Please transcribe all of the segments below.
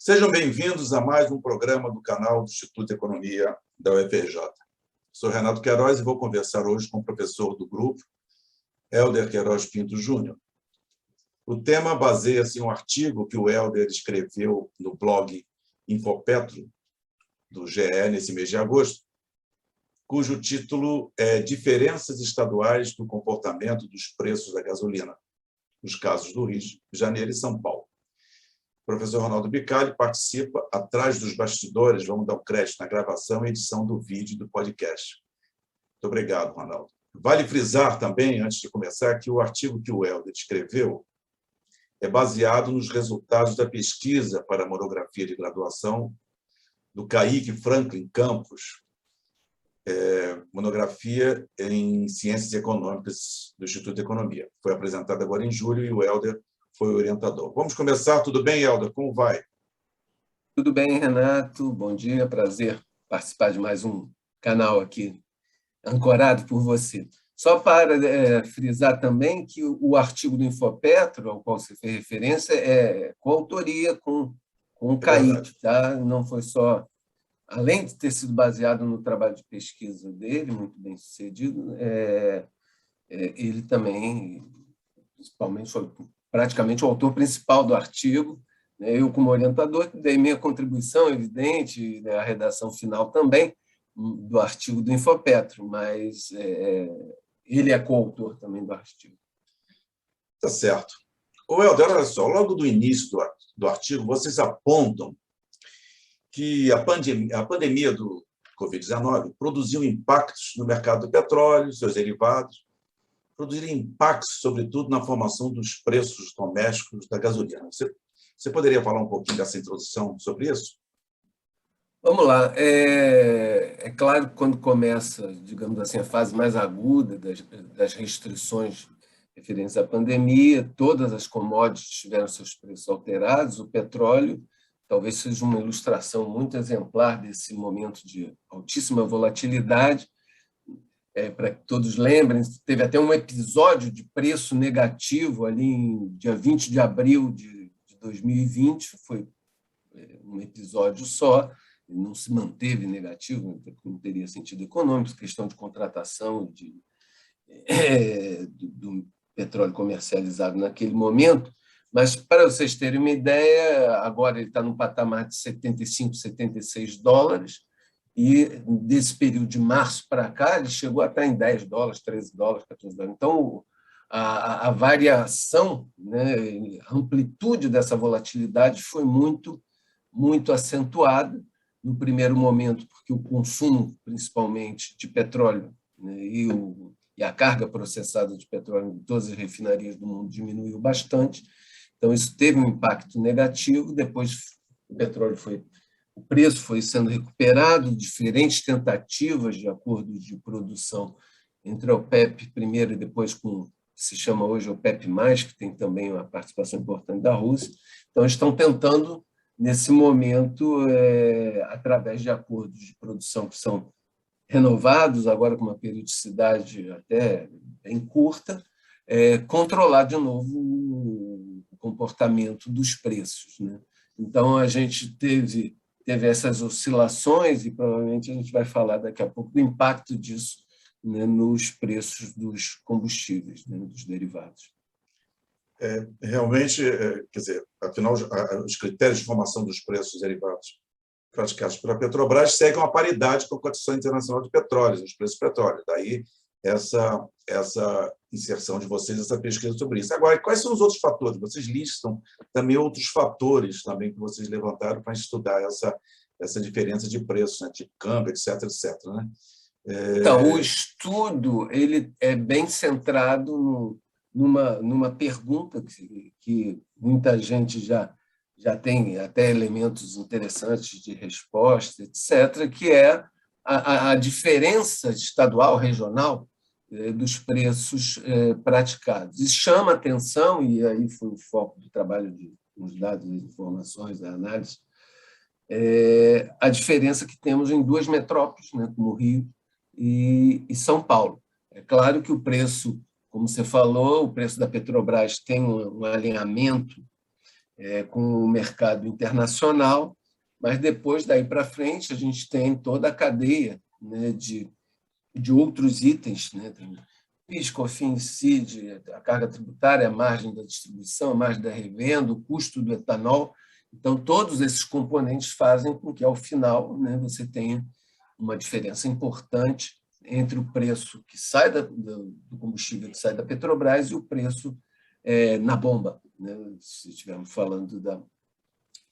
Sejam bem-vindos a mais um programa do canal do Instituto de Economia da UFRJ. Sou Renato Queiroz e vou conversar hoje com o professor do grupo, Hélder Queiroz Pinto Júnior. O tema baseia-se em um artigo que o Hélder escreveu no blog Infopetro, do GE, nesse mês de agosto, cujo título é Diferenças Estaduais do Comportamento dos Preços da Gasolina, nos casos do Rio de Janeiro e São Paulo. O professor Ronaldo Bicalli participa atrás dos bastidores, vamos dar um crédito na gravação e edição do vídeo do podcast. Muito obrigado, Ronaldo. Vale frisar também, antes de começar, que o artigo que o Hélder escreveu é baseado nos resultados da pesquisa para a monografia de graduação do Caíque Franklin Campos, monografia em Ciências Econômicas do Instituto de Economia. Foi apresentada agora em julho e o Hélder foi o orientador. Vamos começar. Tudo bem, Hélder? Como vai? Tudo bem, Renato. Bom dia. Prazer participar de mais um canal aqui, ancorado por você. Só para frisar também que o artigo do Infopetro, ao qual você fez referência, é coautoria com o Caíque, tá? Não foi só... Além de ter sido baseado no trabalho de pesquisa dele, muito bem sucedido, ele também, principalmente, foi praticamente o autor principal do artigo. Eu, como orientador, dei minha contribuição, evidente, a redação final também do artigo do Infopetro, mas ele é coautor também do artigo. Tá certo. Ô, Hélder, olha só, logo do início do artigo, vocês apontam que a pandemia do Covid-19 produziu impactos no mercado do petróleo, seus derivados, produziram impactos, sobretudo, na formação dos preços domésticos da gasolina. Você poderia falar um pouquinho dessa introdução sobre isso? Vamos lá. É claro que quando começa, digamos assim, a fase mais aguda das restrições referentes à pandemia, todas as commodities tiveram seus preços alterados. O petróleo talvez seja uma ilustração muito exemplar desse momento de altíssima volatilidade. Para que todos lembrem, teve até um episódio de preço negativo ali em dia 20 de abril de 2020, foi um episódio só, não se manteve negativo, não teria sentido econômico, questão de contratação do petróleo comercializado naquele momento. Mas, para vocês terem uma ideia, agora ele está num patamar de 75, 76 dólares, e desse período de março para cá, ele chegou a estar em 10 dólares, 13 dólares, 14 dólares. Então, a variação, né, a amplitude dessa volatilidade foi muito, muito acentuada no primeiro momento, porque o consumo, principalmente, de petróleo, né, e a carga processada de petróleo em todas as refinarias do mundo diminuiu bastante. Então, isso teve um impacto negativo. Depois, o preço foi sendo recuperado, diferentes tentativas de acordos de produção entre a OPEP primeiro e depois com o que se chama hoje OPEP+, que tem também uma participação importante da Rússia. Então, estão tentando, nesse momento, através de acordos de produção que são renovados, agora com uma periodicidade até bem curta, controlar de novo o comportamento dos preços, né? Então, a gente teve essas oscilações e provavelmente a gente vai falar daqui a pouco do impacto disso, né, nos preços dos combustíveis, né, dos derivados. Realmente, quer dizer, afinal, os critérios de formação dos preços derivados praticados pela Petrobras seguem a paridade com a cotação internacional de petróleo, os preços do petróleo. Daí essa inserção de vocês, essa pesquisa sobre isso. Agora, quais são os outros fatores? Vocês listam também outros fatores também que vocês levantaram para estudar essa diferença de preços, né, de câmbio, etc., etc., né? Então, o estudo ele é bem centrado numa pergunta que muita gente já tem até elementos interessantes de resposta, etc., que é a diferença estadual, regional, dos preços praticados. E chama atenção, e aí foi o foco do trabalho dos dados, das informações, da análise, a diferença que temos em duas metrópoles, né, como Rio e São Paulo. É claro que o preço, como você falou, o preço da Petrobras tem um alinhamento com o mercado internacional, mas depois, daí para frente, a gente tem toda a cadeia, né, de outros itens, né? Tem PIS, COFINS, CID, a carga tributária, a margem da distribuição, a margem da revenda, o custo do etanol. Então, todos esses componentes fazem com que, ao final, né, você tenha uma diferença importante entre o preço que sai do combustível que sai da Petrobras e o preço na bomba, né, se estivermos falando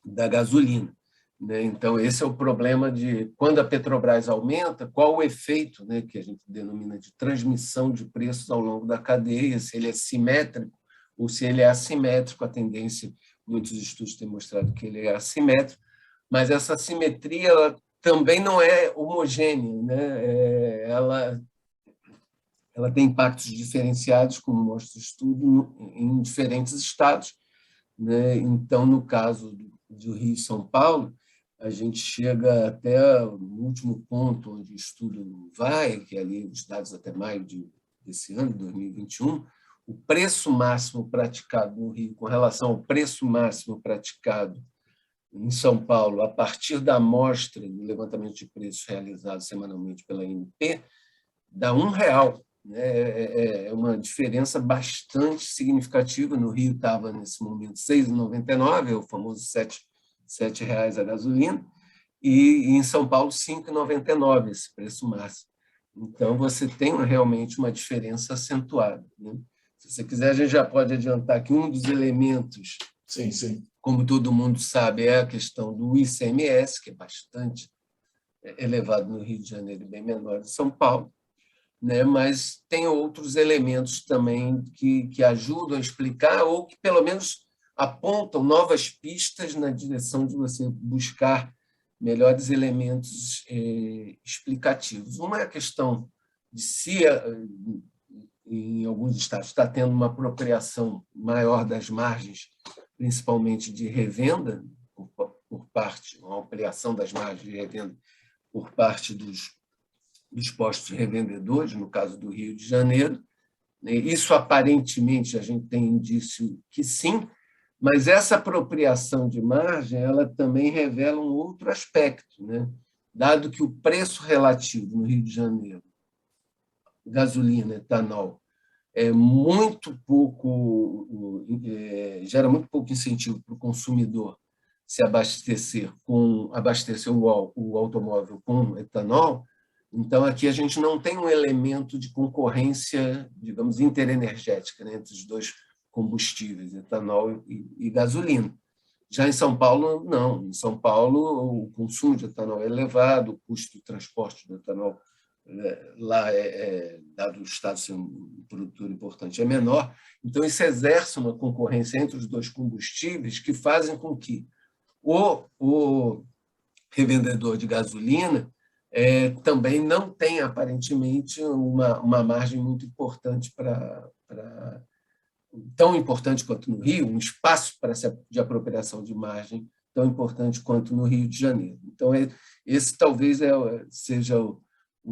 da gasolina. Né? Então, esse é o problema de quando a Petrobras aumenta, qual o efeito, né, que a gente denomina de transmissão de preços ao longo da cadeia, se ele é simétrico ou se ele é assimétrico. A tendência, muitos estudos têm mostrado que ele é assimétrico, mas essa assimetria ela também não é homogênea, né? Ela tem impactos diferenciados, como mostra o estudo, em diferentes estados. Né? Então, no caso do Rio e São Paulo, a gente chega até o último ponto onde o estudo vai, que é ali os dados até maio desse ano, 2021, o preço máximo praticado no Rio com relação ao preço máximo praticado em São Paulo, a partir da amostra do levantamento de preços realizado semanalmente pela ANP, dá R$ 1. Né? É uma diferença bastante significativa. No Rio estava, nesse momento, R$ 6,99, o famoso R$ 7 a gasolina, e em São Paulo, R$ 5,99, esse preço máximo. Então, você tem realmente uma diferença acentuada. Né? Se você quiser, a gente já pode adiantar que um dos elementos, sim, sim, como todo mundo sabe, é a questão do ICMS, que é bastante elevado no Rio de Janeiro e bem menor em São Paulo. Né? Mas tem outros elementos também que ajudam a explicar ou que, pelo menos, apontam novas pistas na direção de você buscar melhores elementos explicativos. Uma é a questão de se, em alguns estados, está tendo uma apropriação maior das margens, principalmente de revenda, por parte, uma ampliação das margens de revenda por parte dos postos revendedores, no caso do Rio de Janeiro. Isso, aparentemente, a gente tem indício que sim, mas essa apropriação de margem ela também revela um outro aspecto, né? Dado que o preço relativo no Rio de Janeiro, gasolina, etanol, gera muito pouco incentivo para o consumidor se abastecer o automóvel com etanol. Então, aqui a gente não tem um elemento de concorrência, digamos, interenergética, né, entre os dois combustíveis, etanol e gasolina. Já em São Paulo, não. Em São Paulo, o consumo de etanol é elevado, o custo do transporte do etanol lá, dado o Estado ser um produtor importante, é menor. Então, isso exerce uma concorrência entre os dois combustíveis que fazem com que o revendedor de gasolina também não tem, aparentemente, uma margem muito importante tão importante quanto no Rio, um espaço de apropriação de margem tão importante quanto no Rio de Janeiro. Então, esse talvez seja o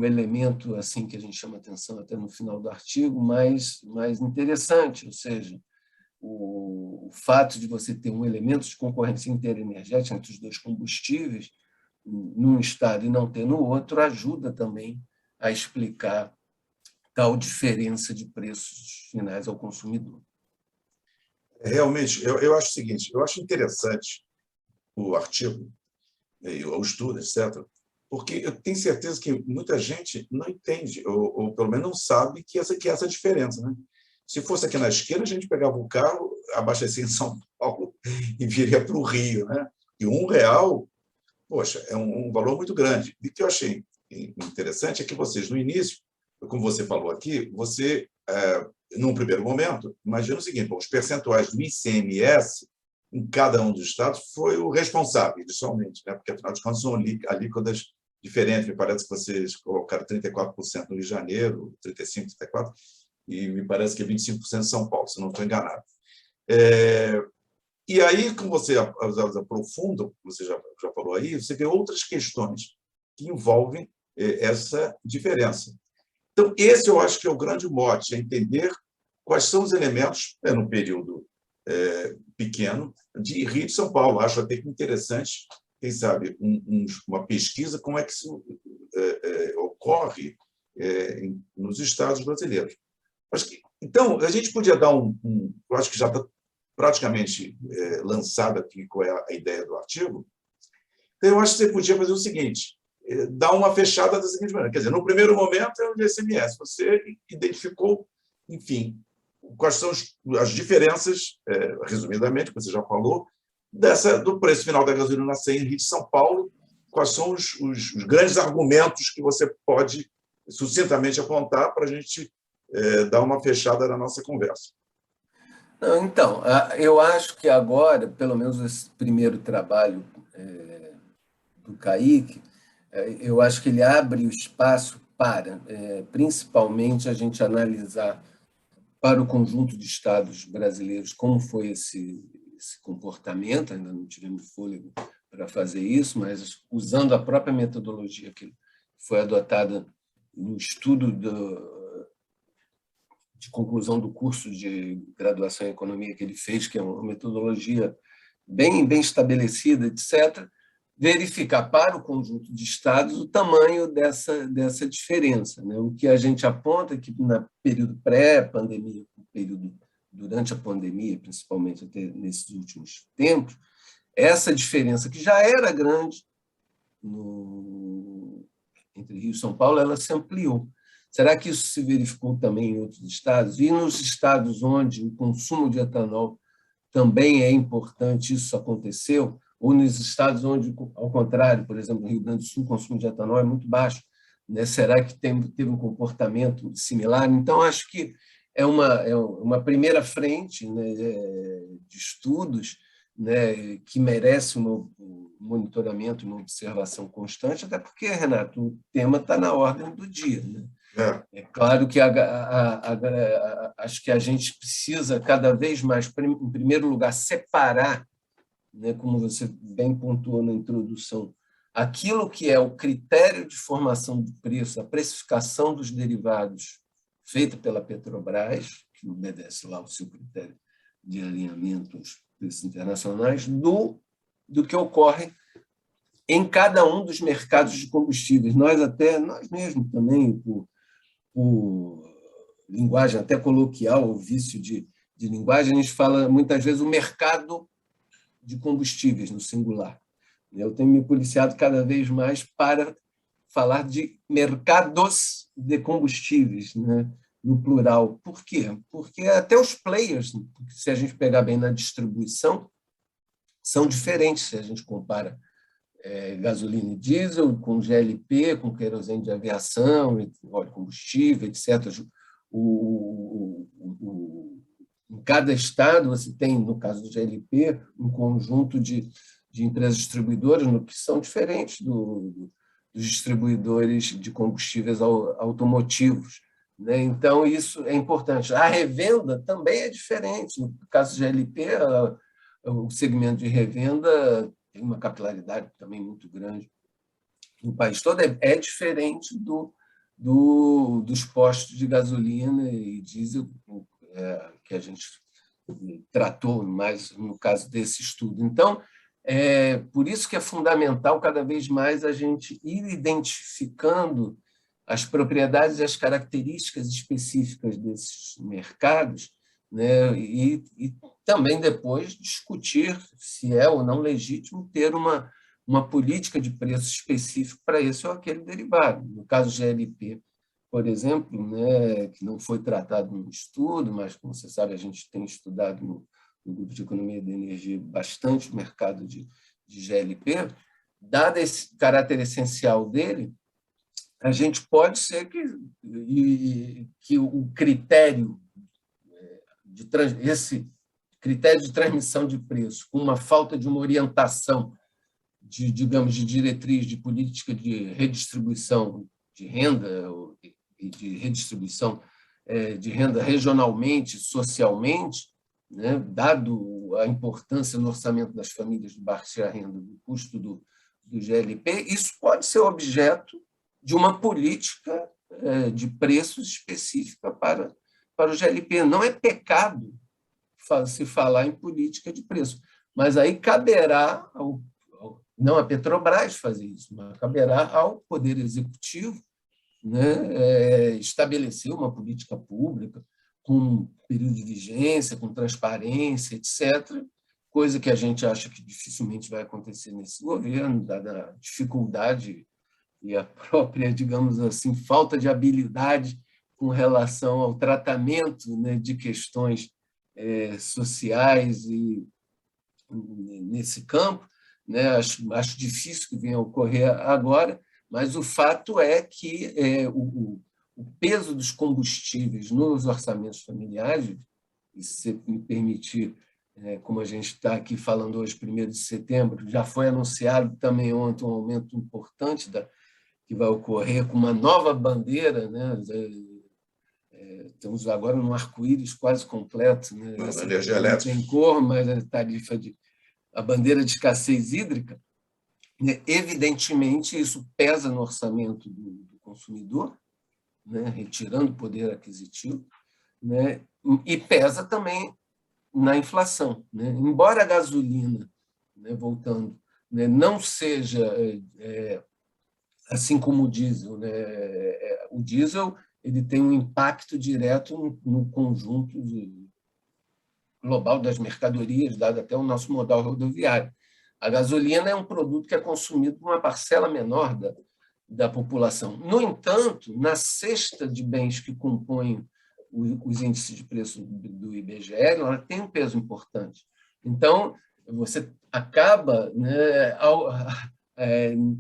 elemento assim que a gente chama atenção até no final do artigo, mais interessante, ou seja, o fato de você ter um elemento de concorrência interenergética entre os dois combustíveis num estado e não ter no outro, ajuda também a explicar tal diferença de preços finais ao consumidor. Realmente, eu acho o seguinte, eu acho interessante o artigo, o estudo, etc., porque eu tenho certeza que muita gente não entende, ou pelo menos não sabe que essa diferença. Né? Se fosse aqui na esquina, a gente pegava o carro, abastecia em São Paulo e viria para o Rio. Né? E R$ 1, poxa, é um valor muito grande. E o que eu achei interessante é que vocês, no início, como você falou aqui, você, num primeiro momento, imagina o seguinte, os percentuais do ICMS em cada um dos estados foi o responsável, inicialmente, né? Porque, afinal de contas, são alíquotas diferentes. Me parece que vocês colocaram 34% no Rio de Janeiro, 35%, 34%, e me parece que 25% em São Paulo, se não estou enganado. E aí, como você aprofunda, você já falou aí, você vê outras questões que envolvem essa diferença. Então, esse eu acho que é o grande mote, é entender quais são os elementos, no período pequeno, de Rio de São Paulo. Acho até que interessante, quem sabe, uma pesquisa como é que isso ocorre nos estados brasileiros. Então, a gente podia dar eu acho que já está praticamente lançada aqui qual é a ideia do artigo. Então, eu acho que você podia fazer o seguinte, dar uma fechada da seguinte maneira. Quer dizer, no primeiro momento é o de SMS. Você identificou, enfim, quais são as diferenças, resumidamente, que você já falou, do preço final da gasolina 100 em Rio de São Paulo, quais são os grandes argumentos que você pode sucintamente apontar para a gente dar uma fechada na nossa conversa. Não, então, eu acho que agora, pelo menos esse primeiro trabalho do Kaique, eu acho que ele abre o espaço para, principalmente, a gente analisar para o conjunto de estados brasileiros como foi esse comportamento. Ainda não tivemos fôlego para fazer isso, mas usando a própria metodologia que foi adotada no estudo de conclusão do curso de graduação em economia que ele fez, que é uma metodologia bem estabelecida, etc., verificar para o conjunto de estados o tamanho dessa diferença, né? O que a gente aponta é que, no período pré-pandemia, período durante a pandemia, principalmente até nesses últimos tempos, essa diferença, que já era grande entre Rio e São Paulo, ela se ampliou. Será que isso se verificou também em outros estados? E nos estados onde o consumo de etanol também é importante, isso aconteceu? Ou nos estados onde, ao contrário, por exemplo, no Rio Grande do Sul, o consumo de etanol é muito baixo, né? Será que teve um comportamento similar? Então, acho que é uma primeira frente, né, de estudos, né, que merece um monitoramento, uma observação constante, até porque, Renato, o tema está na ordem do dia, né? É claro que acho que a gente precisa cada vez mais, em primeiro lugar, separar, né, como você bem pontuou na introdução, aquilo que é o critério de formação do preço, a precificação dos derivados feita pela Petrobras, que obedece lá ao seu critério de alinhamento aos preços internacionais, do que ocorre em cada um dos mercados de combustíveis. Nós mesmos também, por linguagem até coloquial, o vício de linguagem, a gente fala muitas vezes o mercado de combustíveis, no singular. Eu tenho me policiado cada vez mais para falar de mercados de combustíveis, né, no plural. Por quê? Porque até os players, se a gente pegar bem na distribuição, são diferentes se a gente compara gasolina e diesel com GLP, com querosene de aviação, óleo combustível, etc. Em cada estado, você tem, no caso do GLP, um conjunto de empresas distribuidoras que são diferentes dos distribuidores de combustíveis automotivos, né? Então, isso é importante. A revenda também é diferente. No caso do GLP, o segmento de revenda tem uma capilaridade também muito grande no país todo, é diferente dos postos de gasolina e diesel, que a gente tratou mais no caso desse estudo. Então, por isso que é fundamental cada vez mais a gente ir identificando as propriedades e as características específicas desses mercados, né? E também depois discutir se é ou não legítimo ter uma política de preço específico para esse ou aquele derivado. No caso do GLP, por exemplo, né, que não foi tratado no estudo, mas, como você sabe, a gente tem estudado no Grupo de Economia da Energia bastante o mercado de GLP, dado esse caráter essencial dele, a gente pode ser que o critério esse critério de transmissão de preço, com uma falta de uma orientação digamos, de diretriz de política de redistribuição de renda e de redistribuição de renda regionalmente, socialmente, né, dado a importância no orçamento das famílias de baixa renda do custo do GLP, isso pode ser objeto de uma política de preços específica para o GLP. Não é pecado se falar em política de preço, mas aí caberá, não a Petrobras fazer isso, mas caberá ao Poder Executivo, né, estabelecer uma política pública com período de vigência, com transparência, etc., coisa que a gente acha que dificilmente vai acontecer nesse governo, dada a dificuldade e a própria, digamos assim, falta de habilidade com relação ao tratamento, né, de questões sociais e nesse campo, né? Acho difícil que venha a ocorrer agora, mas o fato é que o peso dos combustíveis nos orçamentos familiares, e se me permitir, como a gente está aqui falando hoje, 1º de setembro, já foi anunciado também ontem um aumento importante que vai ocorrer com uma nova bandeira, né? Estamos agora num arco-íris quase completo, né? Essa energia elétrica. Não tem cor, mas a bandeira de escassez hídrica, né? Evidentemente, isso pesa no orçamento do consumidor, né? Retirando poder aquisitivo, né? E pesa também na inflação, né? Embora a gasolina, né, voltando, né, não seja assim como o diesel, né? O diesel ele tem um impacto direto no conjunto global das mercadorias, dado até o nosso modal rodoviário. A gasolina é um produto que é consumido por uma parcela menor da população. No entanto, na cesta de bens que compõem os índices de preço do IBGE, ela tem um peso importante. Então, você acaba, né,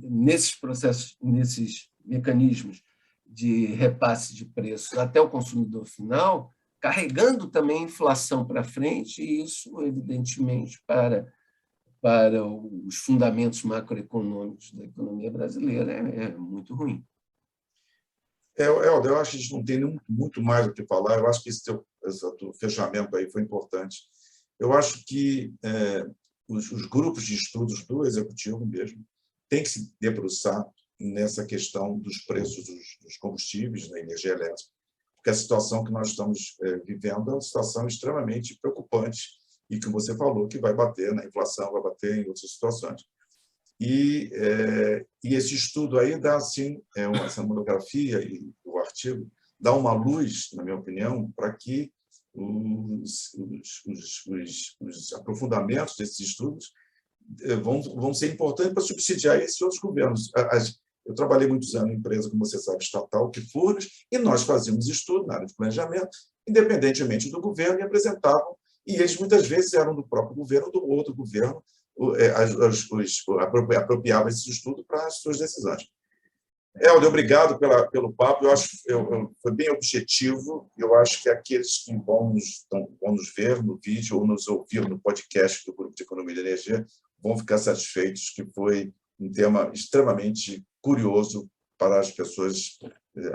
nesses processos, nesses mecanismos de repasse de preços até o consumidor final, carregando também a inflação para frente, e isso, evidentemente, para os fundamentos macroeconômicos da economia brasileira é muito ruim. Helder, eu acho que a gente não tem muito mais o que falar. Eu acho que esse teu fechamento aí foi importante. Eu acho que os grupos de estudos do Executivo mesmo têm que se debruçar nessa questão dos preços dos combustíveis, da energia elétrica, porque a situação que nós estamos vivendo é uma situação extremamente preocupante e que você falou que vai bater na inflação, vai bater em outras situações. E esse estudo aí dá, assim, essa monografia e o artigo dá uma luz, na minha opinião, para que os aprofundamentos desses estudos vão ser importantes para subsidiar esses outros governos. Eu trabalhei muitos anos em empresa, como você sabe, estatal, que Furnas, e nós fazíamos estudo na área de planejamento, independentemente do governo, e apresentavam, e eles muitas vezes eram do próprio governo ou do outro governo, apropriavam esse estudo para as suas decisões. Helder, obrigado pelo papo. Eu acho que foi bem objetivo. Eu acho que aqueles que vão nos ver no vídeo ou nos ouvir no podcast do Grupo de Economia e Energia vão ficar satisfeitos, que foi um tema extremamente curioso para as pessoas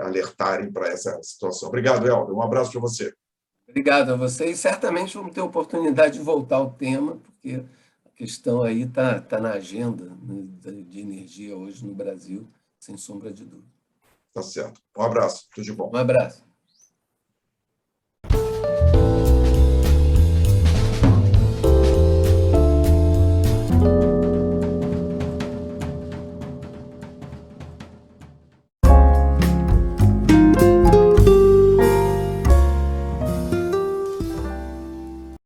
alertarem para essa situação. Obrigado, Helder. Um abraço para você. Obrigado a você. E certamente vamos ter oportunidade de voltar ao tema, porque a questão aí está na agenda, né, de energia hoje no Brasil, sem sombra de dúvida. Tá certo. Um abraço. Tudo de bom. Um abraço.